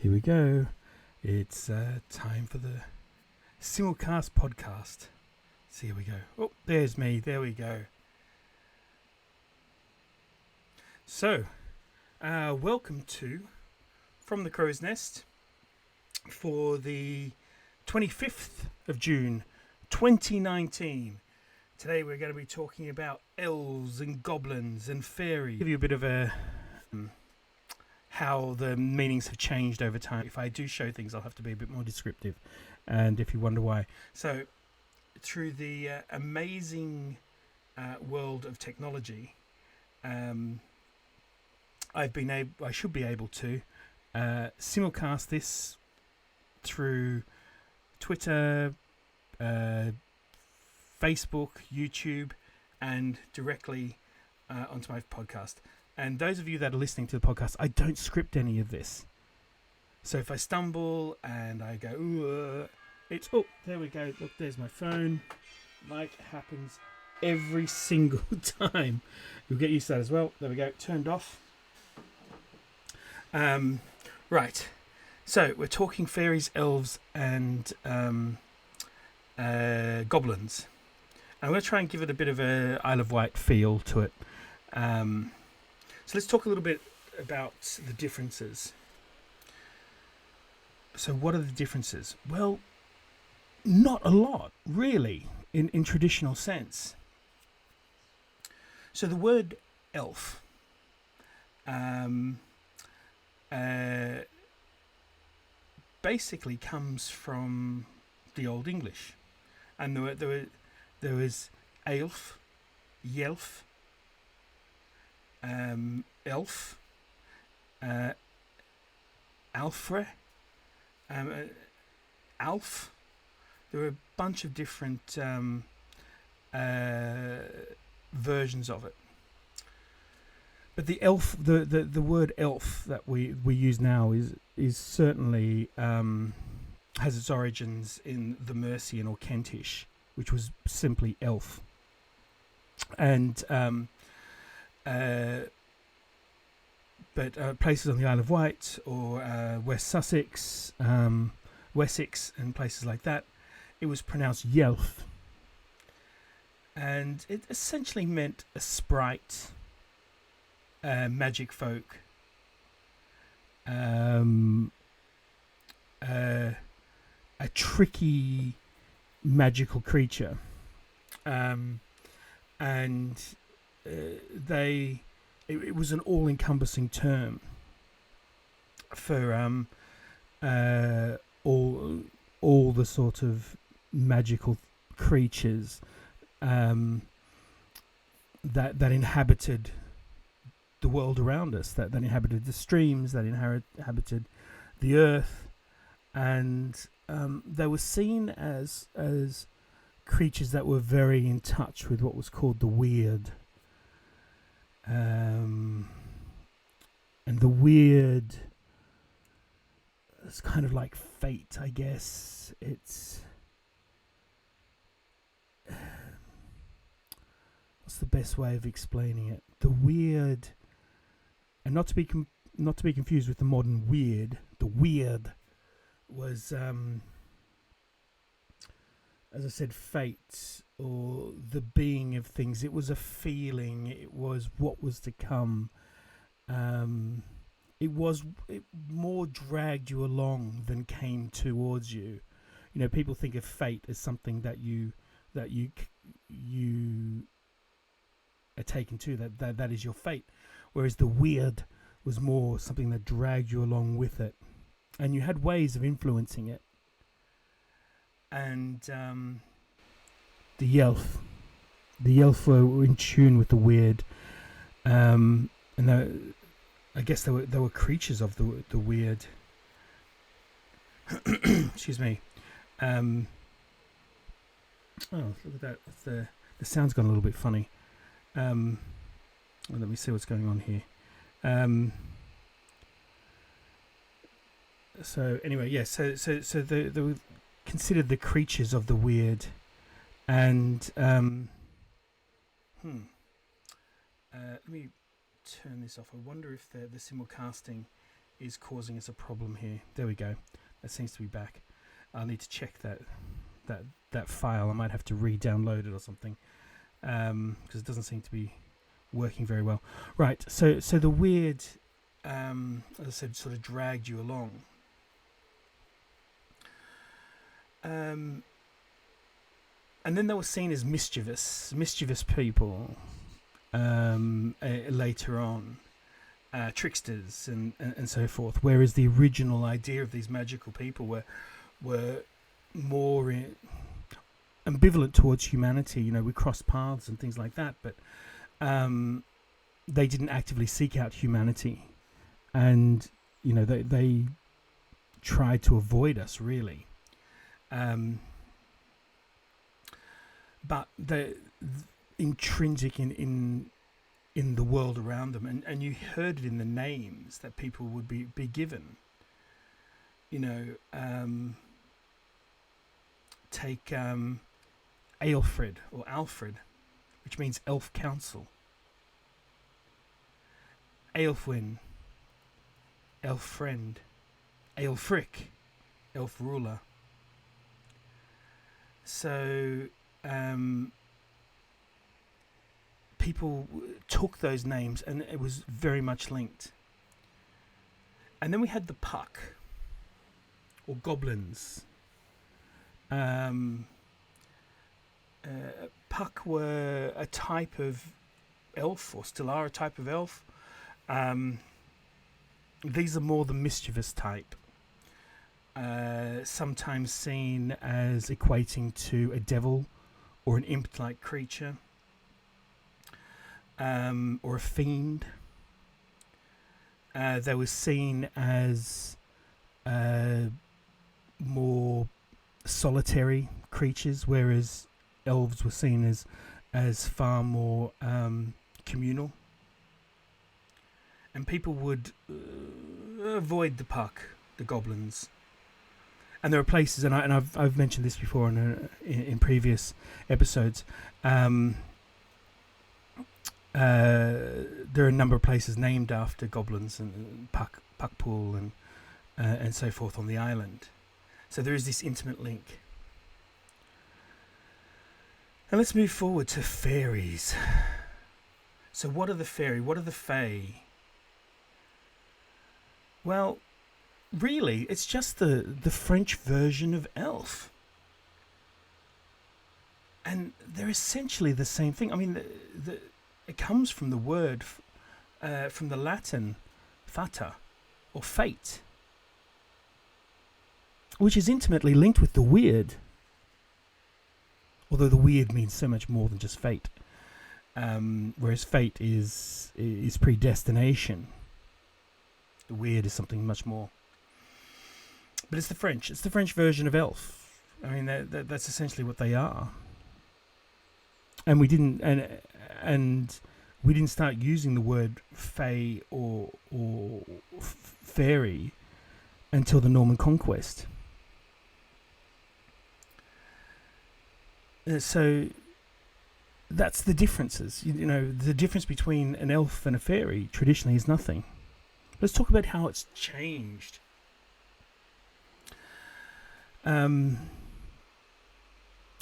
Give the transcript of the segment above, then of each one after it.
Here we go. It's time for the simulcast podcast. So here we go. Oh, there's me. There we go. So, welcome to From the Crow's Nest for the 25th of June 2019. Today we're going to be talking about elves and goblins and fairies. Give you a bit of a how the meanings have changed over time. If I do show things, I'll have to be a bit more descriptive, and if you wonder why. So, through the amazing world of technology, I should be able to simulcast this through Twitter, Facebook, YouTube, and directly onto my podcast. And those of you that are listening to the podcast, I don't script any of this. So if I stumble and I go, there we go. Look, there's my phone. Like happens every single time. You'll get used to that as well. There we go. Turned off. Right. So we're talking fairies, elves, and goblins. I'm going to try and give it a bit of a Isle of Wight feel to it. So let's talk a little bit about the differences. So what are the differences? Well, not a lot, really, in traditional sense. So the word elf basically comes from the Old English. And there was aelf, yelf, elf, alfre, alf. There were a bunch of different versions of it. But the elf, the word elf that we use now is certainly has its origins in the Mercian or Kentish, which was simply elf. And but places on the Isle of Wight or West Sussex, Wessex, and places like that, it was pronounced Yelf, and it essentially meant a sprite, magic folk, a tricky magical creature, and it was an all-encompassing term for all the sort of magical creatures that inhabited the world around us, that inhabited the streams, that inhabited the earth, and they were seen as creatures that were very in touch with what was called the weird. And the weird is kind of like fate, I guess. It's what's the best way of explaining it? The weird, and not to be confused with the modern weird. The weird was, as I said, fate, or the being of things. It was a feeling. It was what was to come. It more dragged you along than came towards you. You know, people think of fate as something that you are taken to. That is your fate. Whereas the weird was more something that dragged you along with it, and you had ways of influencing it. And the elf were in tune with the weird, and I guess they were creatures of the weird. Excuse me. Oh, look at that! The sound's gone a little bit funny. Let me see what's going on here. So anyway, yeah. So they were considered the creatures of the weird, and let me turn this off. I wonder if the simulcasting is causing us a problem here. There we go. That seems to be back. I'll need to check that file. I might have to re-download it or something, because it doesn't seem to be working very well. Right. So the weird, as I said, sort of dragged you along. And then they were seen as mischievous people later on, tricksters and so forth. Whereas the original idea of these magical people were more ambivalent towards humanity. You know, we crossed paths and things like that, but they didn't actively seek out humanity, and you know they tried to avoid us really. But they're intrinsic in the world around them, and you heard it in the names that people would be given. You know, take Aelfred or Alfred, which means elf council. Aelfwin, elf friend. Aelfric, elf ruler. So people took those names, and it was very much linked. And then we had the Puck, or goblins. Puck were a type of elf, or still are a type of elf. These are more the mischievous type. Sometimes seen as equating to a devil or an imp-like creature, or a fiend. They were seen as more solitary creatures, whereas elves were seen as far more communal. And people would avoid the Puck, the goblins. And there are places, and I've mentioned this before in previous episodes. There are a number of places named after goblins and Puckpool and so forth on the island. So there is this intimate link. And let's move forward to fairies. So what are the fairy? What are the fae? Well, really, it's just the French version of elf. And they're essentially the same thing. I mean, it comes from the word, from the Latin, fata, or fate, which is intimately linked with the weird. Although the weird means so much more than just fate. Whereas fate is predestination. The weird is something much more. But it's the French. It's the French version of elf. I mean, that's essentially what they are. And we didn't start using the word fae or fairy until the Norman Conquest. So that's the differences. You know, the difference between an elf and a fairy traditionally is nothing. Let's talk about how it's changed.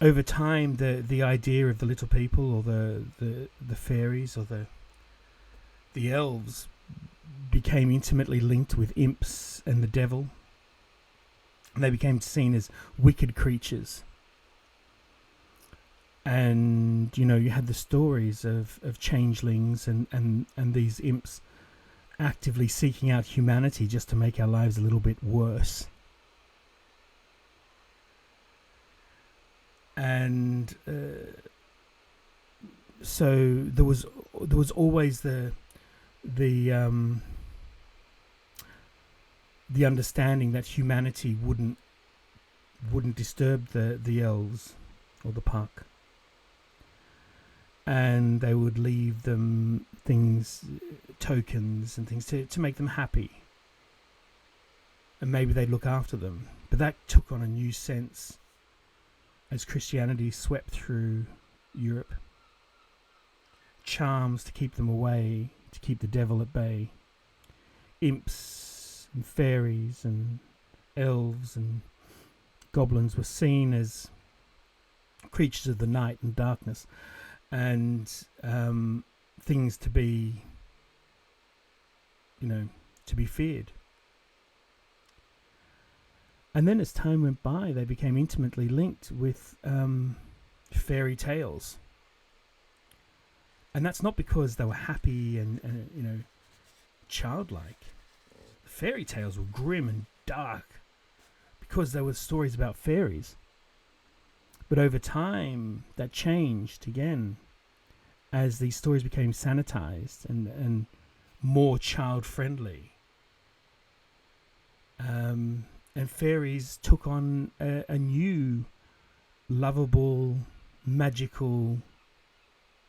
Over time, the idea of the little people, or the fairies, or the elves, became intimately linked with imps and the devil. And they became seen as wicked creatures. And you know, you had the stories of changelings and these imps actively seeking out humanity just to make our lives a little bit worse. And so there was always the understanding that humanity wouldn't disturb the elves or the Puck, and they would leave them things, tokens and things to make them happy, and maybe they'd look after them. But that took on a new sense as Christianity swept through Europe. Charms to keep them away, to keep the devil at bay. Imps and fairies and elves and goblins were seen as creatures of the night and darkness, and things to be, to be feared. And then as time went by, they became intimately linked with fairy tales. And that's not because they were happy and childlike. Fairy tales were grim and dark because there were stories about fairies. But over time, that changed again as these stories became sanitized and more child-friendly. And fairies took on a new, lovable, magical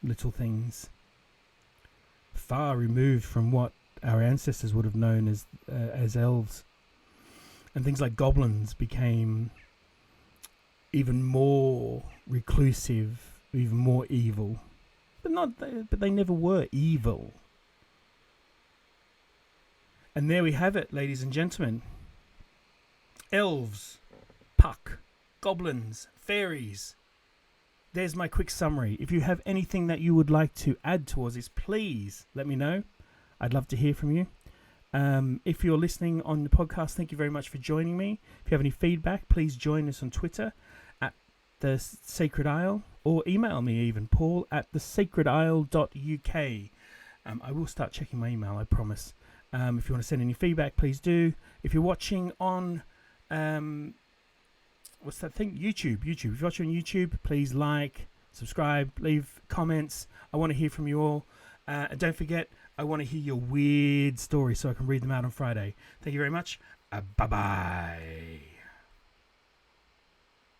little things, far removed from what our ancestors would have known as elves. And things like goblins became even more reclusive, even more evil. But they never were evil. And there we have it, ladies and gentlemen. Elves, Puck, goblins, fairies. There's my quick summary. If you have anything that you would like to add towards this, please let me know. I'd love to hear from you. If you're listening on the podcast, thank you very much for joining me. If you have any feedback, please join us on Twitter at The Sacred Isle, or email me even, paul@thesacredisle.uk. I will start checking my email, I promise. If you want to send any feedback, please do. If you're watching on what's that thing? YouTube. If you're watching on YouTube, please like, subscribe, leave comments. I want to hear from you all. And don't forget, I want to hear your weird stories so I can read them out on Friday. Thank you very much. Bye-bye.